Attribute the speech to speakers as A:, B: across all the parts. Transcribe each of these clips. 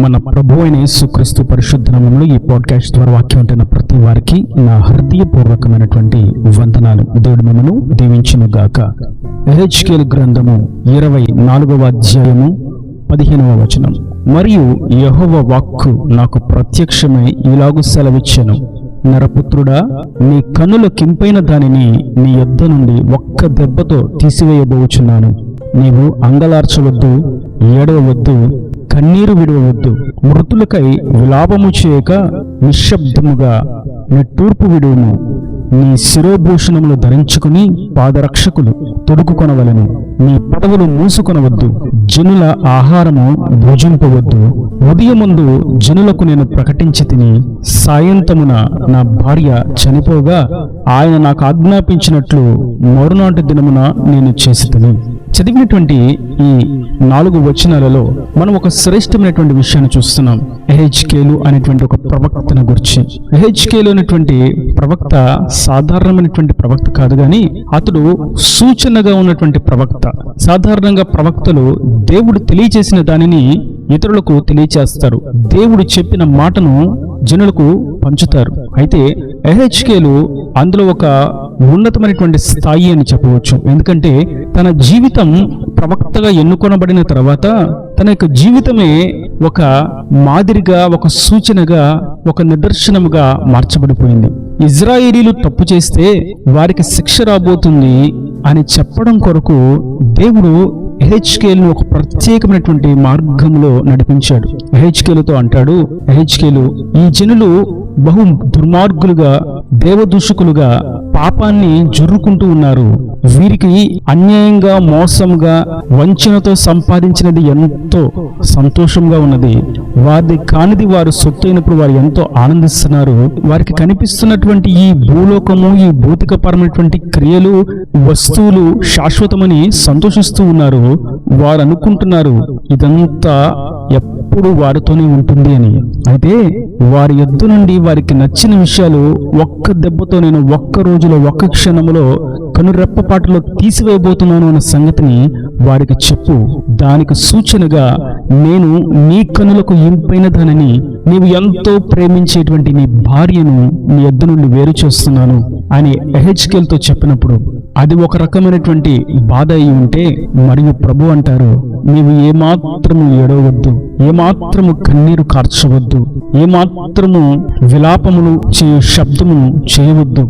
A: మన ప్రభు అయిన యేసుక్రీస్తు పరిశుద్ధ నామములో ఈ పాడ్కాస్ట్ ద్వారా వాక్యం ఉంటున్న ప్రతి వారికి నా హృదయపూర్వకమైనటువంటి వందనాలు. దేవుడు మిమ్మను దీవించును గాక. యెహెజ్కేలు గ్రంథము 24వ అధ్యాయము 15వ వచనం. మరియు యెహోవా వాక్కు నాకు ప్రత్యక్షమై ఇలాగు సెలవిచ్చెను, నరపుత్రుడా, నీ కన్నుల కింపైన దానిని నీ యొద్ద నుండి ఒక్క దెబ్బతో తీసివేయబోచున్నాను. నీవు అంగలార్చవద్దు, ఏడవవద్దు, కన్నీరు విడవవద్దు. మృతులకై విలాపము చేయక నిశ్శబ్దముగా నిట్టూర్పు విడువుము. నీ శిరోభూషణములు ధరించుకుని పాదరక్షకులు తొడుగుకొనవలెను. నీ పదవులు మూసుకొనవద్దు, జనుల ఆహారము భుజింపవద్దు. ఉదయముందు జనులకు నేను ప్రకటించి తిని, సాయంత్రమున నా భార్య చనిపోగా ఆయన నాకు ఆజ్ఞాపించినట్లు మరునాటి దినమున నేను చేసి తిని. చదివినటువంటి ఈ 4 వచనాలలో మనం ఒక శ్రేష్టమైనటువంటి విషయాన్ని చూస్తున్నాం. యెహెజ్కేలు అనేటువంటి ఒక ప్రవక్తను గురించి. యెహెజ్కేలు అనేటువంటి ప్రవక్త సాధారణమైనటువంటి ప్రవక్త కాదు, కానీ అతడు సూచనగా ఉన్నటువంటి ప్రవక్త. సాధారణంగా ప్రవక్తలు దేవుడు తెలియచేసిన దానిని ఇతరులకు తెలియచేస్తారు, దేవుడు చెప్పిన మాటను జనులకు పంచుతారు. అయితే యెహెజ్కేలు అందులో ఒక ఉన్నతమైనటువంటి స్థాయి అని చెప్పవచ్చు. ఎందుకంటే తన జీవితం ప్రవక్తగా ఎన్నుకొనబడిన తర్వాత తన యొక్క జీవితమే ఒక మాదిరిగా, ఒక సూచనగా, ఒక నిదర్శనముగా మార్చబడిపోయింది. ఇజ్రాయేలీలు తప్పు చేస్తే వారికి శిక్ష రాబోతుంది అని చెప్పడం కొరకు దేవుడు యెహెజ్కేలును ఒక ప్రత్యేకమైనటువంటి మార్గంలో నడిపించాడు. యెహెజ్కేలుతో అంటాడు, యెహెజ్కేలు, ఈ జనులు బహు దుర్మార్గులుగా, దేవదూషకులుగా పాపాన్ని జుర్రుకుంటూ ఉన్నారు. వీరికి అన్యాయంగా, మోసంగా, వంచనతో సంపాదించినది ఎంతో సంతోషంగా ఉన్నది. వారిది కానిది వారు సొత్తు అయినప్పుడు వారు ఎంతో ఆనందిస్తున్నారు. వారికి కనిపిస్తున్నటువంటి ఈ భూలోకము, ఈ భౌతికపరమైనటువంటి క్రియలు, వస్తువులు శాశ్వతమని సంతోషిస్తూ ఉన్నారు. వారు అనుకుంటున్నారు ఇదంతా ఎప్పుడు వారితోనే ఉంటుంది అని. అయితే వారి యొద్ద నుండి వారికి నచ్చిన విషయాలు ఒక్క దెబ్బతో, నేను ఒక్క రోజులో, ఒక్క క్షణంలో, కనురెప్పపాటులో తీసివేయబోతున్నాను అన్న సంగతిని వారికి చెప్పు. దానికి సూచనగా నేను నీ కనులకు ఇంపైన దానిని, నీవు ఎంతో ప్రేమించేటువంటి నీ భార్యను నీ యొద్ద నుండి వేరు చేస్తున్నాను అని యెహెజ్కేలుతో చెప్పినప్పుడు అది ఒక రకమైనటువంటి బాధ అయి ఉంటే, మరియు ప్రభు అంటారు, నీవు ఏమాత్రము ఏడవద్దు, ఏమాత్రము కన్నీరు కార్చవద్దు, ఏమాత్రము విలాపములు చేయు శబ్దమును చేయవద్దు,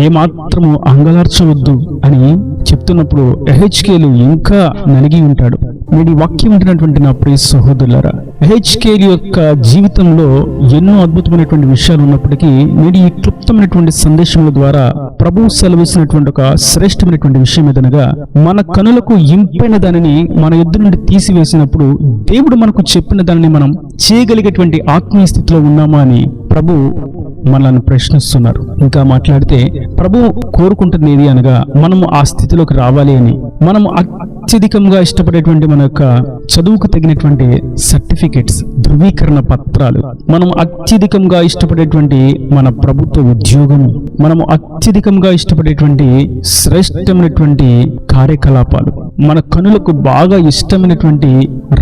A: ఏమాత్రము అంగలార్చవద్దు అని చెప్తున్నప్పుడు యెహెజ్కేలు ఇంకా నలిగి ఉంటాడు. నేటి వాక్యం ఉంటున్నటువంటి నా ప్రియ సహోదరులారా, యెహెజ్కేలు యొక్క జీవితంలో ఎన్నో అద్భుతమైనటువంటి విషయాలు ఉన్నప్పటికీ నేటి ఈ క్లుప్తమైనటువంటి సందేశముల ద్వారా ప్రభువు సెలవిస్తున్నటువంటి ఒక శ్రేష్టమైనటువంటి విషయం ఏదనగా, మన కనులకు ఇంపైన దానిని మన యొద్ద నుండి తీసివేసినప్పుడు దేవుడు మనకు చెప్పిన దానిని మనం చేయగలిగేటువంటి ఆత్మీయ స్థితిలో ఉన్నామా అని ప్రభు మనల్ని ప్రశ్నిస్తున్నారు. ఇంకా మాట్లాడితే ప్రభు కోరుకుంటుంది ఏది అనగా, మనము ఆ స్థితిలోకి రావాలి అని. మనము అత్యధికంగా ఇష్టపడేటువంటి మన యొక్క చదువుకు తగినటువంటి సర్టిఫికెట్స్, ధృవీకరణ పత్రాలు, మనం అత్యధికంగా ఇష్టపడేటువంటి మన ప్రభుత్వ ఉద్యోగము, మనము అత్యధికంగా ఇష్టపడేటువంటి శ్రేష్టమైనటువంటి కార్యకలాపాలు, మన కనులకు బాగా ఇష్టమైనటువంటి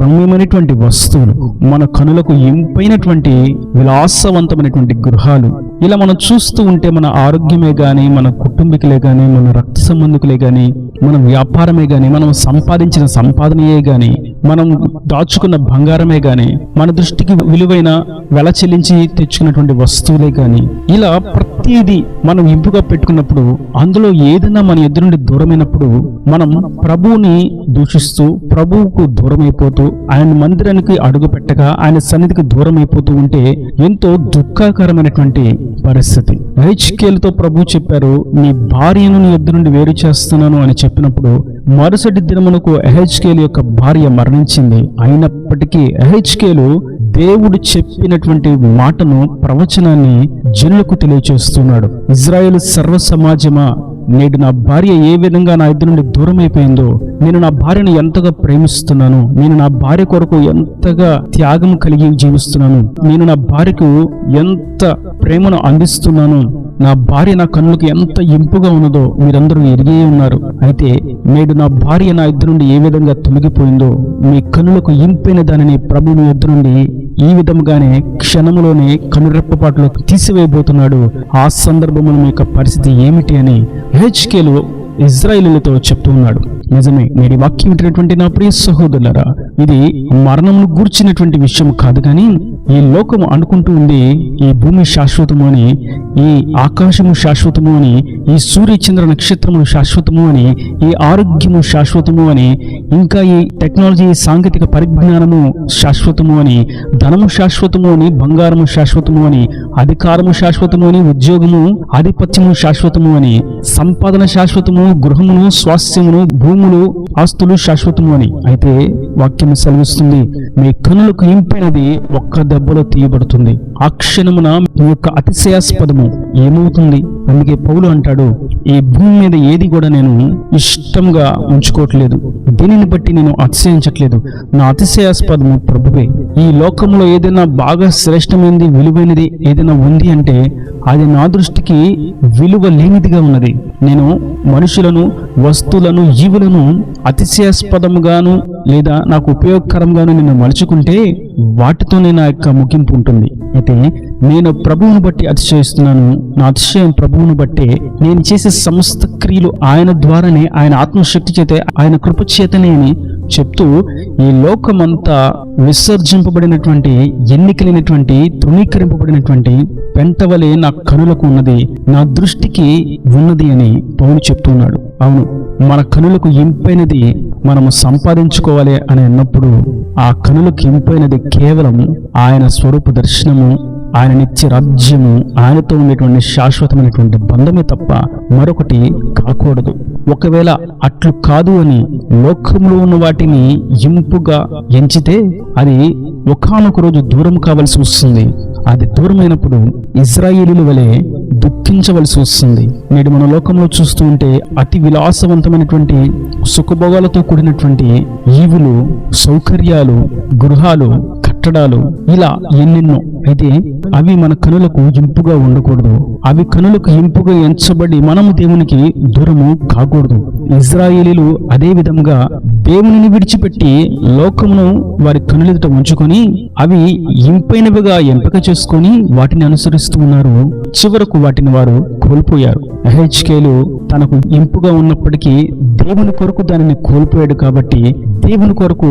A: రమ్యమైనటువంటి వస్తువులు, మన కనులకు ఇంపైనటువంటి విలాసవంతమైనటువంటి గృహాలు, ఇలా మనం చూస్తూ ఉంటే మన ఆరోగ్యమే గాని, మన కుటుంబీకులే గాని, మన రక్త సంబంధికులే గాని, మన వ్యాపారమే గాని, మనం సంపాదించిన సంపాదనయే గాని, మనం దాచుకున్న బంగారమే గాని, మన దృష్టికి విలువైన వెల చెల్లించి తెచ్చుకున్నటువంటి వస్తువులే గాని, ఇలా ప్రతిదీ మనం ఇంపుగా పెట్టుకున్నప్పుడు అందులో ఏదైనా మన ఎదురు నుండి దూరమైనప్పుడు మనం ప్రభువుని దూషిస్తూ, ప్రభువుకు దూరమైపోతూ, ఆయన మందిరానికి అడుగు పెట్టగా ఆయన సన్నిధికి దూరం అయిపోతూ ఉంటే ఎంతో దుఃఖకరమైనటువంటి పరిస్థితి. యెహెజ్కేలుతో ప్రభు చెప్పారు, నీ భార్యను నీ యొద్ద నుండి వేరు చేస్తున్నాను అని చెప్పినప్పుడు మరుసటి దినమునకు యెహెజ్కేలు యొక్క భార్య మరణించింది. అయినప్పటికీ యెహెజ్కేలు దేవుడు చెప్పినటువంటి మాటను, ప్రవచనాన్ని జనులకు తెలియచేస్తున్నాడు. ఇజ్రాయేలు సర్వ సమాజమా, నేడు నా భార్య ఏ విధంగా నా ఇద్దరు నుండి దూరం అయిపోయిందో, నేను నా భార్యను ఎంతగా ప్రేమిస్తున్నాను, నేను నా భార్య కొరకు ఎంతగా త్యాగం కలిగి జీవిస్తున్నాను, నేను నా భార్యకు ఎంత ప్రేమను అందిస్తున్నాను, నా భార్య నా కన్నులకు ఎంత ఇంపుగా ఉన్నదో మీరందరూ ఎరిగే ఉన్నారు. అయితే నేడు నా భార్య నా యుద్ధ నుండి ఏ విధంగా తొలగిపోయిందో మీ కన్నులకు ఇంపైన దానిని ప్రభు మీ యుద్ధ నుండి ఈ విధముగానే క్షణములోనే కనురెప్పపాటులో తీసివేయబోతున్నాడు. ఆ సందర్భంలో మీ యొక్క పరిస్థితి ఏమిటి అని హెచ్కేలు ఇజ్రాయేలీలతో చెప్తూ ఉన్నాడు. నిజమే, నేటి వాక్యం వింటున్నటువంటి నా ప్రియ సహోదరులారా, ఇది మరణమును గూర్చినటువంటి విషయం కాదు, కానీ ఈ లోకము అనుకుంటూ ఉంది ఈ భూమి శాశ్వతము అని, ఈ ఆకాశము శాశ్వతము అని, ఈ సూర్య చంద్ర నక్షత్రములు శాశ్వతము అని, ఈ ఆరోగ్యము శాశ్వతము అని, ఇంకా ఈ టెక్నాలజీ సాంకేతిక పరిజ్ఞానము శాశ్వతము అని, ధనము శాశ్వతము అని, బంగారము శాశ్వతము అని, అధికారము శాశ్వతము అని, ఉద్యోగము ఆధిపత్యము శాశ్వతము అని, సంపాదన శాశ్వతము, గృహమును స్వాస్థ్యమును భూములు ఆస్తులు శాశ్వతము అని. అయితే వాక్యం సెలవిస్తుంది, మీ కనులకు ఇంపైనది ఒక్క దెబ్బలో తీయబడుతుంది. ఆ క్షణమున మీ యొక్క అతిశయాస్పదము ఏమవుతుంది? అందుకే పౌలు అంటాడు, ఈ భూమి మీద ఏది కూడా నేను ఇష్టంగా ఉంచుకోవట్లేదు, దీనిని బట్టి నేను అతిశయించట్లేదు, నా అతిశయాస్పదము ప్రభువే. ఈ లోకంలో ఏదైనా బాగా శ్రేష్టమైనది విలువైనది ఏదైనా ఉంది అంటే అది నా దృష్టికి విలువ లేనిదిగా ఉన్నది. నేను మనుషులను, వస్తువులను, జీవులను అతిశయాస్పదముగాను లేదా నాకు ఉపయోగకరంగాను నేను మలుచుకుంటే వాటితోనే నా యొక్క ముగింపు ఉంటుంది. అయితే నేను ప్రభువును బట్టి అతిశయిస్తున్నాను. నా అతిశయం ప్రభువును బట్టే. నేను చేసే సమస్త క్రియలు ఆయన ద్వారానే, ఆయన ఆత్మశక్తి చేతే, ఆయన కృప చేతనే అని చెప్తూ ఈ లోకమంతా విసర్జింపబడినటువంటి, ఎన్నికలైనటువంటి, తృణీకరింపబడినటువంటి పెంటవలే నా కనులకు ఉన్నది, నా దృష్టికి ఉన్నది అని పౌలు చెప్తున్నాడు. అవును, మన కనులకు ఇంపైనది మనము సంపాదించుకోవాలి అని అన్నప్పుడు ఆ కనులకు ఇంపైనది కేవలం ఆయన స్వరూప దర్శనము, ఆయన నిత్య రాజ్యము, ఆయనతో ఉండేటువంటి శాశ్వతమైనటువంటి బంధమే తప్ప మరొకటి కాకూడదు. ఒకవేళ అట్లు కాదు అని లోకంలో ఉన్న వాటిని ఇంపుగా ఎంచితే అది ఒకానొక రోజు దూరం కావలసి వస్తుంది. అది దూరమైనప్పుడు ఇజ్రాయేలీల వలె దుఃఖించవలసి వస్తుంది. నేడు మన లోకంలో చూస్తూ ఉంటే అతి విలాసవంతమైనటువంటి సుఖభోగాలతో కూడినటువంటి ఈవులు, సౌకర్యాలు, గృహాలు, కట్టడాలు, ఇలా ఎన్నెన్నో. అయితే అవి మన కనులకు ఇంపుగా ఉండకూడదు. అవి కనులకు ఇంపుగా ఎంచబడి మనము దేవునికి దూరము కాకూడదు. ఇజ్రాయేలీలు అదే విధంగా దేవునిని విడిచిపెట్టి లోకమును వారి కనులెదుట ఉంచుకొని అవి ఇంపైనవిగా ఎంపిక చేసుకొని వాటిని అనుసరిస్తూ ఉన్నారు. చివరకు వాటిని వారు కోల్పోయారు. హెచ్కేలు తనకు ఇంపుగా ఉన్నప్పటికీ దేవుని కొరకు దానిని కోల్పోయాడు. కాబట్టి దేవుని కొరకు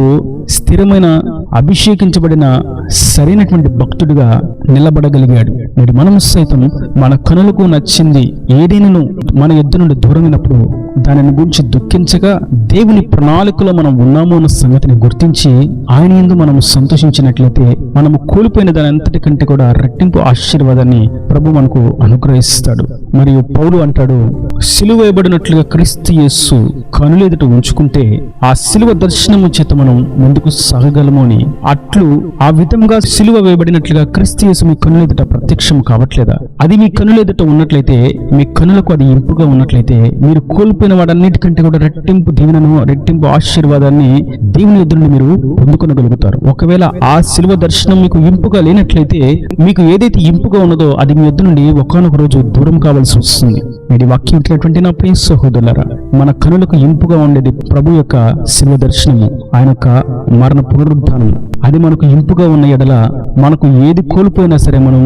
A: స్థిరమైన, అభిషేకించబడిన సరైనటువంటి భక్తుడిగా నిలబడగలిగాడు. నేడు మనము సైతం మన కనులకు నచ్చింది ఏదైనాను మన యుద్ధ నుండి దూరమైనప్పుడు దానిని గురించి దుఃఖించగా దేవుని ప్రణాళికలో మనం ఉన్నాము అన్న సంగతిని గుర్తించి ఆయన యందు మనము సంతోషించినట్లయితే మనము కోల్పోయిన దాని అంతటి కంటే కూడా రెట్టింపు ఆశీర్వాదాన్ని ప్రభు మనకు అనుగ్రహిస్తాడు. మరియు పౌలు అంటాడు, సిలువ వేయబడినట్లుగా క్రీస్తు యేసు కనులెదుట ఉంచుకుంటే ఆ సిలువ దర్శనము చేత మనం ముందుకు సాగగలము అని. అట్లు ఆ విధంగా సిలువ వేయబడినట్లుగా క్రీస్తు యేసు మీ కనులెదుట ప్రత్యక్షం కావట్లేదా? అది మీ కనులెదుట ఉన్నట్లయితే, మీ కనులకు అది ఇంపుగా ఉన్నట్లయితే మీరు కోల్పోయిన వాటన్నిటికంటే కూడా రెట్టింపు దీవెనను, రెట్టింపు ఆశీర్వాదాన్ని దేవుని ఎదురు మీరు పొందుకొనగలుగుతారు. ఒకవేళ ఆ సిలువ దర్శనం మీకు ఇంపుగా లేనట్లయితే మీకు ఏదైతే ఇంపుగా ఉన్నదో అది మీ ఎదురు నుండి ఒకానొక రోజు దూరం కావాల్సి వస్తుంది. నేటి వాక్యం ఇచ్చినటువంటి నా ప్రియ సహోదరులారా, మన కనులకు ఇంపుగా ఉండేది ప్రభు యొక్క సిలువ దర్శనము, ఆయన యొక్క మరణ పునరుద్ధానము. అది మనకు ఇంపుగా ఉన్న ఎడల మనకు ఏది కోల్పోయినా సరే మనం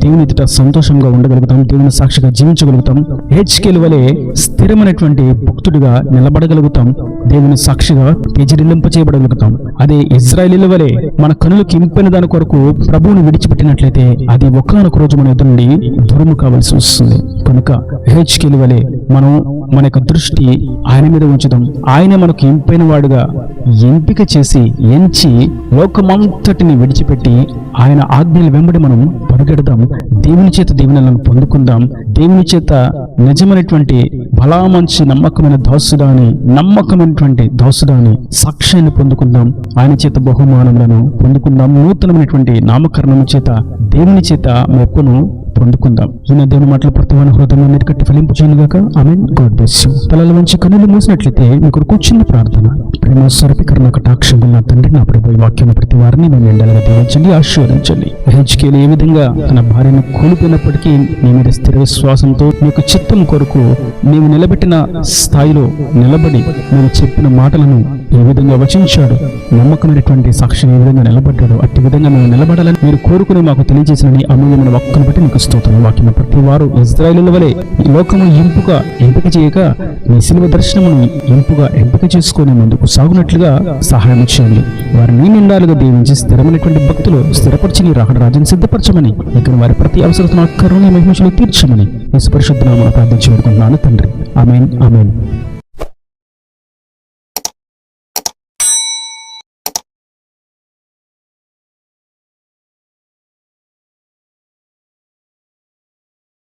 A: దేవుని ఎదుట సంతోషంగా ఉండగలుగుతాం, దేవుని సాక్షిగా జీవించగలుగుతాం, హెచ్కేలు వలె స్థిరమైనటువంటి భక్తుడిగా నిలబడగలుగుతాం, దేవుని సాక్షిగా తేజరిల్లింప చేయబడగలుగుతాం. అదే ఇజ్రాయేలీల వలె మన కనులకు ఇంపైన దాని కొరకు ప్రభువుని విడిచిపెట్టినట్లయితే అది ఒకానొక రోజు మన ఎదురు నుండి దూరము కావాల్సి వస్తుంది. కనుక హెచ్కేలు వలె మనం మన యొక్క దృష్టి ఆయన మీద ఉంచుదాం. ఆయన మనకు ఇంపైన వాడుగా ఎంపిక చేసి ఎంచి లోకమంతటిని విడిచిపెట్టి ఆయన ఆజ్ఞల వెంబడి మనం పరుగెడదాం. దేవుని చేత దీవెనలను పొందుకుందాం. దేవుని చేత నిజమైనటువంటి బలా మంచి నమ్మకమైన నమ్మకమైనటువంటి దాసుడాని సాక్ష్యాన్ని పొందుకుందాం. ఆయన చేత బహుమానములను పొందుకుందాం. నూతనమైనటువంటి నామకరణము చేత దేవుని చేత మెప్పును పొందుకుందాం. ఈయన దేవుని మాటలు ప్రతి వాని హృదయం అన్నిటి కట్టి ఫలింపు చేయనుగాక. ఆమేన్. God bless you. తలల వంచి కన్నులు మూసినట్లయితే మీకు కూర్చున్న ప్రార్థన. ప్రేమ స్వరూపీకరణ కటాక్షం నా తండ్రి, నా ప్రభు, ఈ వాక్యం ప్రతి వారిని మేము ఎండలుగా దీవించండి, ఆశీర్వదించండి. హెచ్కేలు ఏ విధంగా తన భార్యను కోల్పోయినప్పటికీ నీ మీద స్థిర విశ్వాసంతో నీకు చిత్తం కొరకు నీవు నిలబెట్టిన స్థాయిలో నిలబడి నీవు చెప్పిన మాటలను ఏ విధంగా వచించాడు, నమ్మకమైనటువంటి సాక్షిని ఏ విధంగా నిలబడ్డాడు, అట్టి విధంగా మేము నిలబడాలని మీరు కోరుకుని మాకు తెలియజేసిన నీ అమూల్యమైన వాక్కును బట్టి నీకు స్తోత్రం. వాక్యం ప్రతి వారు ఇశ్రాయేలుల వలె ఈ లోకము ఎంపిక చేయక నీ శిలువ దర్శనమును ఎంపిక చేసుకొని ముందుకు సాగునట్లుగా సహాయం చేయండి. వారిని నిండాలుగా దీవించి స్థిరమైనటువంటి భక్తులు స్థిరపరిచి నీ రాకడ రాజ్యం సిద్ధపరచమని, ఇక్కడ వారి ప్రతి అవసరతను కరుణ మహిమలు తీర్చమని యేసు పరిశుద్ధ నామమున ప్రార్థించి వేడుకుంటున్నాను తండ్రి. ఆమేన్, ఆమేన్.